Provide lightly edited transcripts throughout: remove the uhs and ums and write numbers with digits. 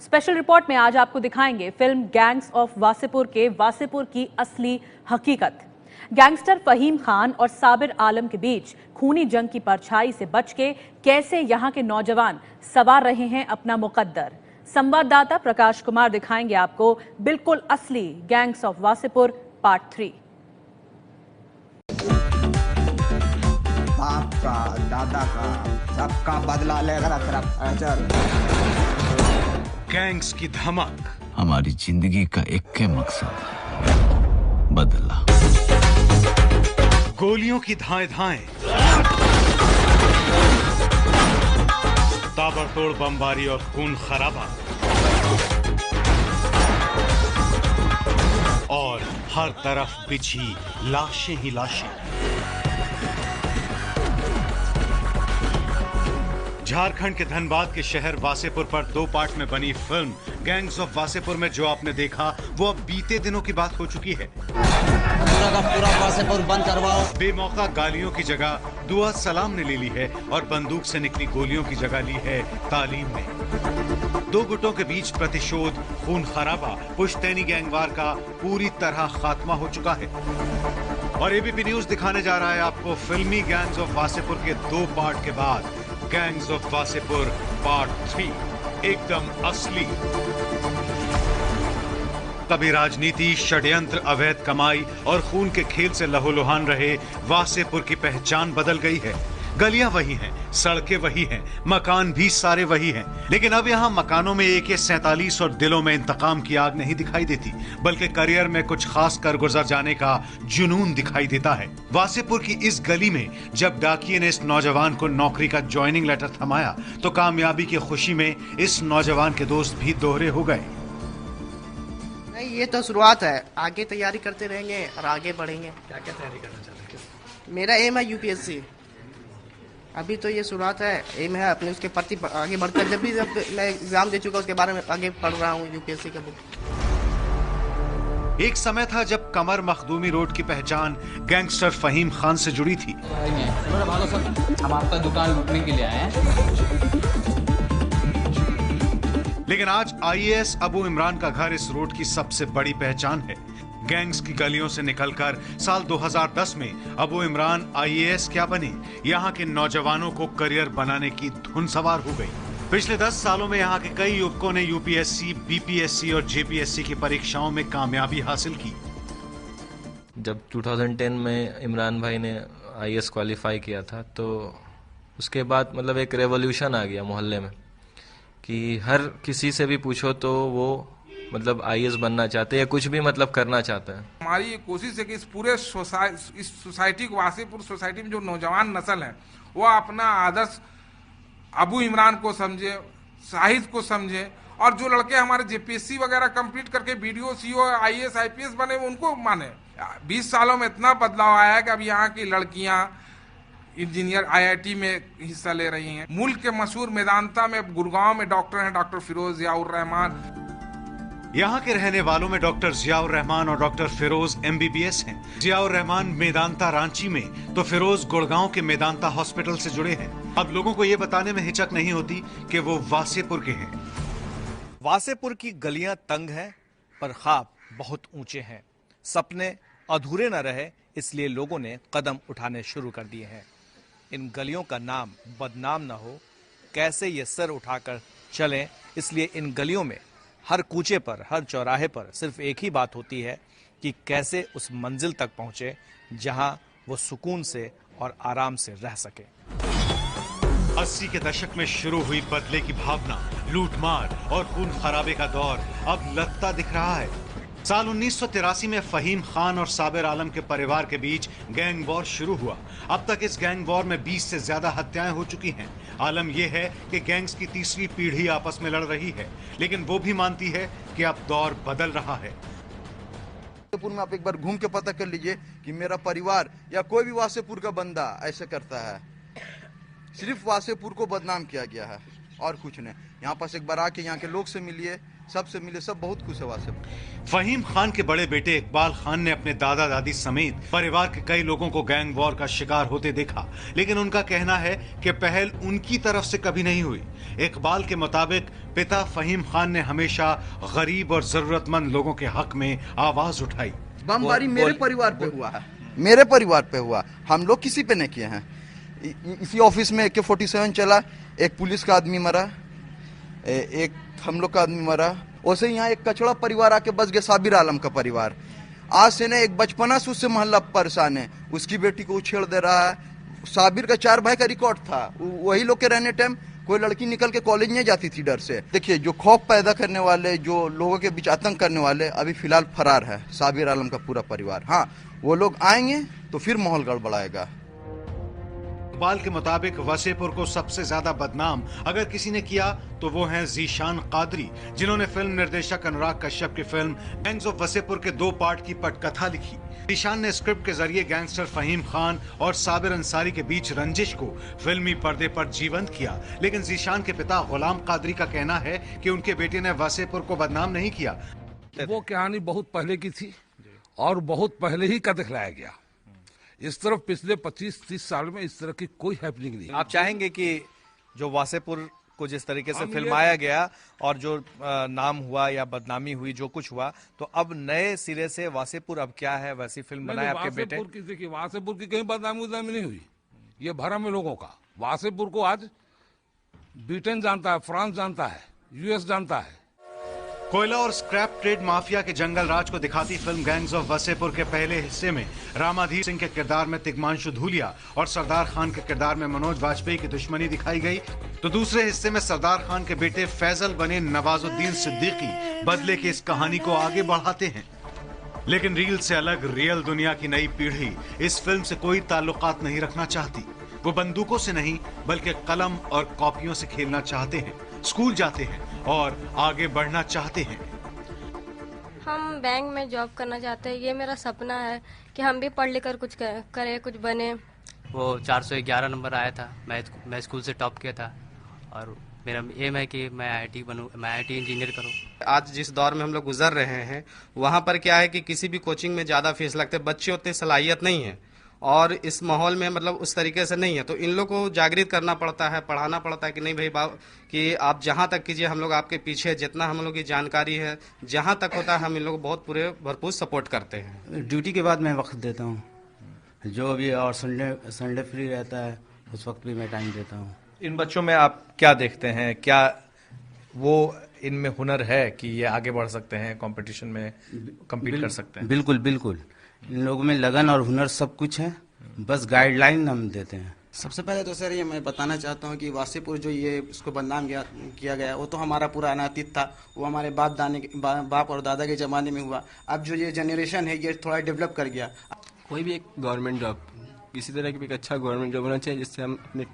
Special report में आज आपको दिखाएंगे फिल्म गैंग्स ऑफ वासेपुर के वासेपुर की असली हकीकत। गैंगस्टर फहीम खान और साबिर आलम के बीच खूनी जंग की परछाई से बच के कैसे यहां के नौजवान संवार रहे हैं अपना मुकद्दर। संवाददाता प्रकाश कुमार दिखाएंगे आपको बिल्कुल असली गैंग्स ऑफ वासेपुर पार्ट 3। बाप का, दादा का, सबका बदला लेगा तेरा फैजल। गैंग्स की धमक हमारी जिंदगी का एक के मकसद, बदला। गोलियों की धाएं धाएं, ताबड़तोड़ बमबारी और खून खराबा, और हर तरफ बिछी लाशें ही लाशें। झारखंड के धनबाद के शहर वासेपुर पर 2 पार्ट में बनी फिल्म गैंग्स ऑफ वासेपुर में जो आपने देखा वो अब बीते दिनों की बात हो चुकी है। पूरा का पूरा वासेपुर बंद करवाओ। बेमौका गालियों की जगह दुआ सलाम ने ले ली है और बंदूक से निकली गोलियों की जगह ली है तालीम ने। 2 गुटों के बीच प्रतिशोध, खून खराबा, पुश्तैनी गैंगवार का पूरी तरह खात्मा हो चुका है। और एबीपी न्यूज दिखाने जा रहा है आपको फिल्मी गैंग्स ऑफ वासेपुर के 2 पार्ट के बाद गैंग्स ऑफ वासेपुर पार्ट 3, एकदम असली। कभी राजनीति, षड्यंत्र, अवैध कमाई और खून के खेल से लहूलुहान रहे वासेपुर की पहचान बदल गई है। गलियां वही हैं, सड़कें वही हैं, मकान भी सारे वही हैं, लेकिन अब यहाँ मकानों में AK-47 और दिलों में इंतकाम की आग नहीं दिखाई देती, बल्कि करियर में कुछ खास कर गुजर जाने का जुनून दिखाई देता है। वासेपुर की इस गली में जब डाकिये ने इस नौजवान को नौकरी का ज्वाइनिंग लेटर थमाया तो कामयाबी की खुशी में इस नौजवान के दोस्त भी दोहरे हो गए। नहीं, ये तो शुरुआत है, आगे तैयारी करते रहेंगे और आगे बढ़ेंगे। क्या क्या तैयारी करना चाहते हैं? मेरा एम है UPSC। अभी तो ये शुरुआत है, एम है अपने उसके प्रति आगे बढ़कर जब मैं एग्जाम दे चुका उसके बारे में आगे पढ़ रहा हूँ UPSC का बुक। एक समय था जब कमर मखदूमी रोड की पहचान गैंगस्टर फहीम खान से जुड़ी थी। हम आपका दुकान लूटने के लिए आए हैं। लेकिन आज IAS अबू इमरान का घर इस रोड की सबसे बड़ी पहचान है। गैंग्स की गलियों से निकलकर साल 2010 में अबू इमरान IAS क्या बने, यहाँ के नौजवानों को करियर बनाने की धुन सवार हो गई। पिछले 10 सालों में यहाँ के कई युवकों ने UPSC, BPSC और JPSC की परीक्षाओं में कामयाबी हासिल की। जब 2010 में इमरान भाई ने IAS क्वालिफाई किया था तो उसके बाद मतलब एक रेवोल्यूशन आ गया मोहल्ले में कि हर किसी से भी पूछो तो वो मतलब IAS बनना चाहते हैं या कुछ भी मतलब करना चाहते हैं। हमारी ये कोशिश है कि इस पूरे इस सोसाइटी को, वासेपुर सोसाइटी में जो नौजवान नस्ल है वो अपना आदर्श अबू इमरान को समझे, शाहिद को समझे, और जो लड़के हमारे JPSC वगैरह कंप्लीट करके BDO, CO, IAS, IPS बने उनको माने। 20 सालों में इतना बदलाव आया है कि अब यहाँ की लड़कियाँ इंजीनियर IIT में हिस्सा ले रही हैं। मुल्क के मशहूर मेदांता में, गुड़गांव में डॉक्टर हैं, डॉक्टर फिरोज जियाउर रहमान। यहाँ के रहने वालों में डॉक्टर जियाउर रहमान और डॉक्टर फिरोज MBBS हैं। जियाउर रहमान मेदांता रांची में तो फिरोज गुड़गांव के मेदांता हॉस्पिटल से जुड़े हैं। अब लोगों को ये बताने में हिचक नहीं होती कि वो वासेपुर के हैं। वासेपुर की गलियां तंग हैं पर ख्वाब बहुत ऊंचे हैं। सपने अधूरे न रहे इसलिए लोगों ने कदम उठाने शुरू कर दिए हैं। इन गलियों का नाम बदनाम न हो, कैसे ये सर उठाकर चलें, इसलिए इन गलियों में हर कूचे पर, हर चौराहे पर सिर्फ एक ही बात होती है कि कैसे उस मंजिल तक पहुंचे जहां वो सुकून से और आराम से रह सके। 80 के दशक में शुरू हुई बदले की भावना, लूटमार और खून खराबे का दौर अब लगता दिख रहा है। साल 1983 में फहीम खान और साबिर आलम के परिवार के बीच गैंग वॉर शुरू हुआ। अब तक इस गैंग वॉर में 20 से ज्यादा हत्याएं हो चुकी हैं। आलम यह है कि गैंग्स की तीसरी पीढ़ी आपस में लड़ रही है, लेकिन वो भी मानती है कि अब दौर बदल रहा है। वासेपुर में आप एक बार घूम के पता कर लीजिए कि मेरा परिवार या कोई भी वासेपुर का बंदा ऐसे करता है। सिर्फ वासेपुर को बदनाम किया गया है और कुछ नहीं। यहाँ पास एक बार आके यहाँ के लोग से मिलिए, सबसे मिले, सब बहुत खुश है वासेपुर। फहीम खान के बड़े बेटे इकबाल खान ने अपने दादा दादी समेत परिवार के कई लोगों को गैंग वॉर का शिकार होते देखा, लेकिन उनका कहना है कि पहल उनकी तरफ से कभी नहीं हुई। इकबाल के मुताबिक पिता फहीम खान ने हमेशा गरीब और जरूरतमंद लोगों के हक में आवाज उठाई। बमबारी मेरे परिवार पे हुआ है, मेरे परिवार पे हुआ, हम लोग किसी पे नहीं किए हैं। इसी ऑफिस में AK-47 चला, एक पुलिस का आदमी मरा, एक हम लोग का आदमी मरा। वैसे यहाँ एक कचड़ा परिवार आके बस गया, साबिर आलम का परिवार। आज से ने एक बचपना से उससे मोहल्ला परेशान है, उसकी बेटी को उछेड़ दे रहा है। साबिर का 4 भाई का रिकॉर्ड था, वही लोग के रहने टाइम कोई लड़की निकल के कॉलेज नहीं जाती थी डर से। देखिए, जो खौफ पैदा करने वाले, जो लोगों के बीच आतंक करने वाले अभी फिलहाल फरार है, साबिर आलम का पूरा परिवार। हाँ, वो लोग आएंगे तो फिर माहौल गड़बड़ाएगा। इकबाल के मुताबिक वसेपुर को सबसे ज्यादा बदनाम अगर किसी ने किया तो वो हैं जीशान कादरी, जिन्होंने फिल्म निर्देशक अनुराग कश्यप की फिल्म गैंग्स ऑफ वसेपुर के 2 पार्ट की पटकथा लिखी। जीशान ने स्क्रिप्ट के जरिए गैंगस्टर फहीम खान और साबिर अंसारी के बीच रंजिश को फिल्मी पर्दे पर जीवंत किया, लेकिन जीशान के पिता गुलाम कादरी का कहना है कि उनके बेटे ने वसेपुर को बदनाम नहीं किया। वो कहानी बहुत पहले की थी और बहुत पहले ही का दिखलाया गया। इस तरफ पिछले 25-30 साल में इस तरह की कोई हैपनिंग नहीं। आप चाहेंगे कि जो वासेपुर को जिस तरीके से फिल्माया गया और जो नाम हुआ या बदनामी हुई, जो कुछ हुआ, तो अब नए सिरे से वासेपुर अब क्या है, वैसी फिल्म बनाए आपके बेटे? वासेपुर की कहीं बदनामी नहीं हुई, ये भरम है लोगों का। वासेपुर को आज ब्रिटेन जानता है, फ्रांस जानता है, US जानता है। कोयला और स्क्रैप ट्रेड माफिया के जंगल राज को दिखाती फिल्म गैंग्स ऑफ वसेपुर के पहले हिस्से में रामाधीर सिंह के किरदार में तिग्मांशु धूलिया और सरदार खान के किरदार में मनोज वाजपेयी की दुश्मनी दिखाई गई, तो दूसरे हिस्से में सरदार खान के बेटे फैजल बने नवाजुद्दीन सिद्दीकी बदले की इस कहानी को आगे बढ़ाते हैं। लेकिन रील से अलग रियल दुनिया की नई पीढ़ी इस फिल्म से कोई ताल्लुकात नहीं रखना चाहती। वो बंदूकों से नहीं बल्कि कलम और कॉपियों से खेलना चाहते हैं, स्कूल जाते हैं और आगे बढ़ना चाहते हैं। हम बैंक में जॉब करना चाहते हैं, ये मेरा सपना है कि हम भी पढ़ लिख कर कुछ करें, कुछ बने। वो 411 नंबर आया था, मैं स्कूल से टॉप किया था और मेरा एम है कि मैं IIT बनूं, मैं IIT इंजीनियर करूं। आज जिस दौर में हम लोग गुजर रहे हैं, वहाँ पर क्या है कि किसी भी कोचिंग में ज़्यादा फीस लगते, बच्चे उतनी सलाहियत नहीं है और इस माहौल में मतलब उस तरीके से नहीं है, तो इन लोगों को जागृत करना पड़ता है, पढ़ाना पड़ता है कि नहीं भाई कि आप जहाँ तक कीजिए, हम लोग आपके पीछे, जितना हम लोग की जानकारी है जहाँ तक होता है हम इन लोग को बहुत पूरे भरपूर सपोर्ट करते हैं। ड्यूटी के बाद मैं वक्त देता हूँ, जो भी, और संडे फ्री रहता है उस वक्त भी मैं टाइम देता हूँ। इन बच्चों में आप क्या देखते हैं, क्या वो इनमें हुनर है कि ये आगे बढ़ सकते हैं, कंपटीशन में कम्पीट कर सकते हैं? बिल्कुल बिल्कुल, इन लोगों में लगन और हुनर सब कुछ है, बस गाइडलाइन हम देते हैं। सबसे पहले तो सर ये मैं बताना चाहता हूँ कि वासेपुर जो ये इसको बदनाम किया गया, वो तो हमारा पुराना अनातीत था, वो हमारे बाप और दादा के ज़माने में हुआ। अब जो ये जनरेशन है ये थोड़ा डेवलप कर गया। कोई भी एक गवर्नमेंट जॉब, किसी तरह की भी एक अच्छा गवर्नमेंट जॉब होना चाहिए, जिससे हम अपने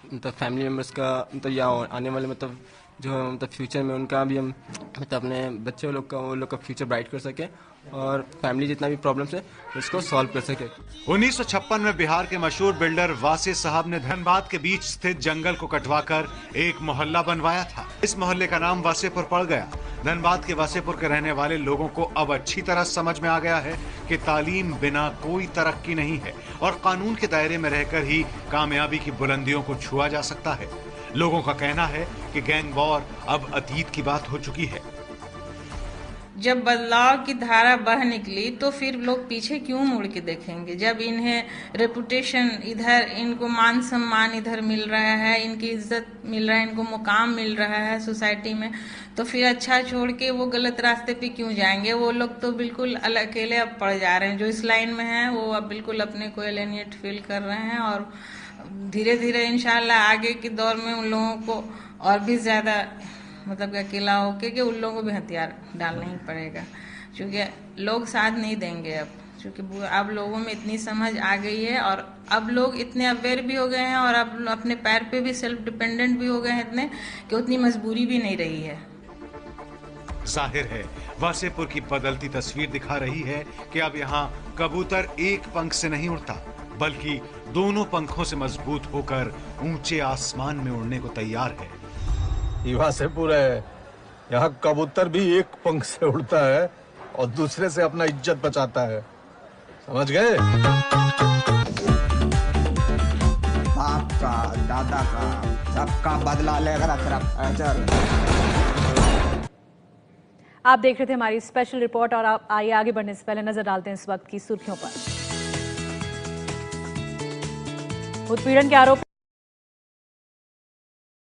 मतलब फैमिली मेम्बर्स का मतलब या आने वाले मतलब जो मतलब फ्यूचर में उनका भी हम मतलब अपने बच्चे लोग का, वो लोग का फ्यूचर ब्राइट कर सके और फैमिली जितना भी प्रॉब्लम्स है उसको सॉल्व कर सके। 1956 में बिहार के मशहूर बिल्डर वासे साहब ने धनबाद के बीच स्थित जंगल को कटवाकर एक मोहल्ला बनवाया था। इस मोहल्ले का नाम वासेपुर पड़ गया। धनबाद के वासेपुर के रहने वाले लोगों को अब अच्छी तरह समझ में आ गया है कि तालीम बिना कोई तरक्की नहीं है और कानून के दायरे में रहकर ही कामयाबी की बुलंदियों को छुआ जा सकता है। लोगों का कहना है कि गैंग वॉर अब अतीत की बात हो चुकी है। जब बदलाव की धारा बह निकली तो फिर लोग पीछे क्यों मुड़ के देखेंगे? जब इन्हें रेपुटेशन इधर, इनको मान सम्मान इधर मिल रहा है, इनकी इज्जत मिल रहा है, इनको मुकाम मिल रहा है सोसाइटी में, तो फिर अच्छा छोड़ के वो गलत रास्ते पे क्यों जाएंगे? वो लोग तो बिल्कुल अकेले अब पड़ जा रहे हैं। जो इस लाइन में है वो अब बिल्कुल अपने को एलियनेट फील कर रहे हैं और धीरे धीरे इंशाल्लाह आगे के दौर में उन लोगों को और भी ज्यादा मतलब अकेला होके कि उन लोगों को भी हथियार डालना ही पड़ेगा, क्योंकि लोग साथ नहीं देंगे अब, क्योंकि अब लोगों में इतनी समझ आ गई है और अब लोग इतने अवेयर भी हो गए हैं और अब अपने पैर पे भी सेल्फ डिपेंडेंट भी हो गए हैं इतने कि उतनी मजबूरी भी नहीं रही है। जाहिर है वासेपुर की बदलती तस्वीर दिखा रही है कि अब यहाँ कबूतर एक पंख से नहीं उड़ता, बल्कि दोनों पंखों से मजबूत होकर ऊंचे आसमान में उड़ने को तैयार है। वासेपुर है यहाँ कबूतर भी एक पंख से उड़ता है और दूसरे से अपना इज्जत बचाता है, समझ गए? बाप का, दादा का, सबका बदला लेकर चल। आप देख रहे थे हमारी स्पेशल रिपोर्ट और आप आइए आगे बढ़ने से पहले नजर डालते हैं इस वक्त की सुर्खियों पर। उत्पीड़न के आरोप